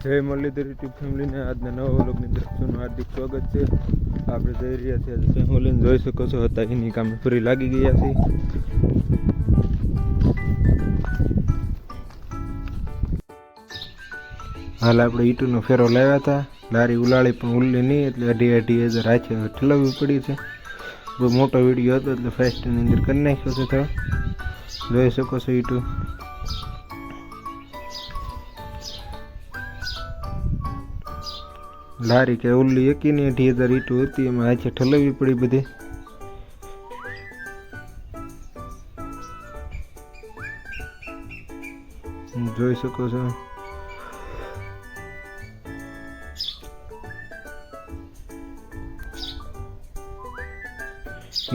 જય મુરલીધર યુટ્યુબ ફેમિલીને આજના નવા વ્લોગની દર્શકનું હાર્દિક સ્વાગત છે। આપણે જઈ રહ્યા છીએ આજે ફેમિલીને જોઈ શકો છો હતા એની કામ ફરી લાગી ગયા છે। હાલ આપણે ઈટુનો ફેરો લાવ્યા હતા, લારી ઉલાળી પણ ઉલ્લી નહીં એટલે 2,500 હાથે ઠલવવી પડી છે। બહુ મોટો વિડીયો હતો એટલે ફાસ્ટની અંદર કરી નાખ્યો છે। તો જોઈ શકો છો ઈટુ લારી કે ઉલ્લી એકીને 2,500 ઈટુ હતી એમાં હાથે ઠલવવી પડી બધી। જોઈ શકો છો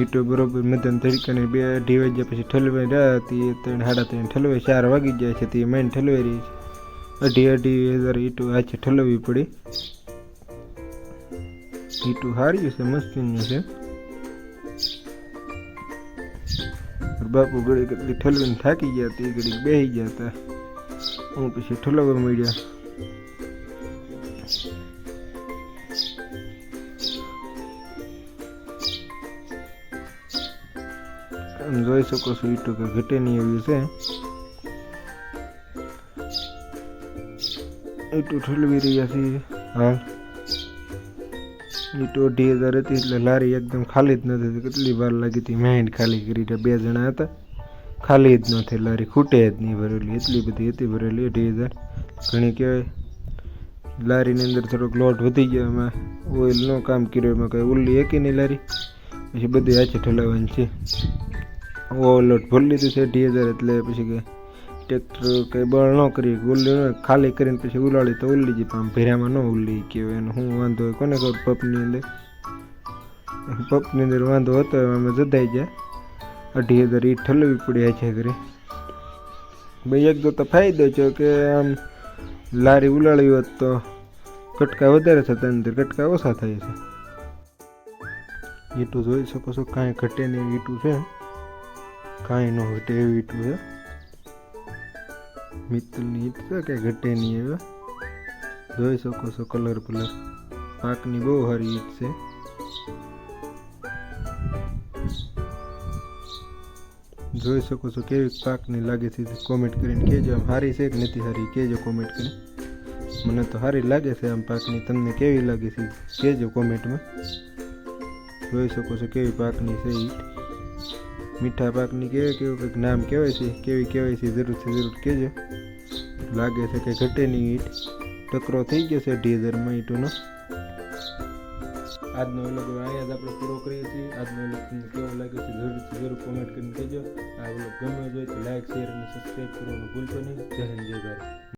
ઈટુ બરોબર મધ્યમ તરીકાની 2-2 વાગ્યા પછી ઠલવાઈ રહ્યા હતી। 3-3:30 ઠલવાઈ 4 વાગી ગયા છે તે મેન ઠલવાઈ રહી છે। 2,500 ઈટુ હાથે ઠલવવી પડી। ઈટુ હારી છે, મસ્તીનું છે। બાપુ ઘડી કેટલી ઠલવીને થાકી ગયા હતી, ઘડી બેસી ગયા હતા, હું પછી ઠલવવા મળ્યા। જોઈ શકો છો ઈટુ કે ઘટે નહીં એવી છે। ઈટુ ઠલવી રહ્યા છીએ હાલ। ઈટુ 2,500 હતી એટલે લારી એકદમ ખાલી જ નથી, કેટલી વાર લાગી હતી મેન્ડ ખાલી કરી। 2 જણા હતા, ખાલી જ નથી લારી, ખૂટે જ નહીં ભરેલી, એટલી બધી હતી ભરેલી 2,500 ઘણી કહેવાય। લારીની અંદર થોડોક લોટ વધી ગયો, એમાં ઓઇલનો કામ કર્યો, એમાં કંઈ ઉલ્લી એકી નહીં લારી, પછી બધી હાથે ઠલાવવાની છે। ઓવરલોડ ભરી લીધું છે 2,500 એટલે પછી કે ટ્રેક્ટર કંઈ બળ ન કરી, ઉલ્લી ખાલી કરીને પછી ઉલાળી તો ઉલ્લી જ, પણ ભેરામાં ન ઉલ્લી કહેવાય। એનો શું વાંધો હોય કોને ખબર, પપની અંદર વાંધો હતો, એમાં જદાઈ ગયા। 2,500 ઈટ ઠલવી પડી હાથે કરી। ભાઈ એક તો ફાયદો છે કે આમ લારી ઉલાળી હોત તો કટકા વધારે થતા, અંદર કટકા ઓછા થાય છે। ઈટુ જોઈ શકો છો, કાંઈ ઘટે નહીં ઈટુ છે, કાંઈ ન ઘટે એવી ઈટુ છે। મિત્તલની ઈટ છે, કાંઈ ઘટે નહીં એવા જોઈ શકો છો। કલર પાકની બહુ સારી ઈટ છે। જોઈ શકો છો કેવી પાકની લાગે છે, કોમેન્ટ કરીને કહેજો। આમ સારી છે કે નથી સારી કહેજો કોમેન્ટ કરીને। મને તો સારી લાગે છે આમ પાકની, તમને કેવી લાગે છે કહેજો કોમેન્ટમાં। જોઈ શકો છો કેવી પાકની છે ઈટ, મીઠા પાકની કહેવાય, કેવું કંઈક નામ કહેવાય છે, કેવી કહેવાય છે જરૂર કહેજો। લાગે છે કે ઘટે નહીં ઈટ, ટકરો થઈ ગયો છે 2,500માં ઈટોનો। આજનો વ્લોગ અહીંયા જ આપણે પૂરો કરીએ છીએ। આજનો વ્લોગ તમને કેવો લાગ્યો છે જરૂર કોમેન્ટ કરીને કહેજો। આ વ્લોગ ગમ્યો હોય તો લાઈક, શેર અને સબસ્ક્રાઈબ કરવાનું ભૂલશો નહીં। જય હિન્દ, જય ભારત।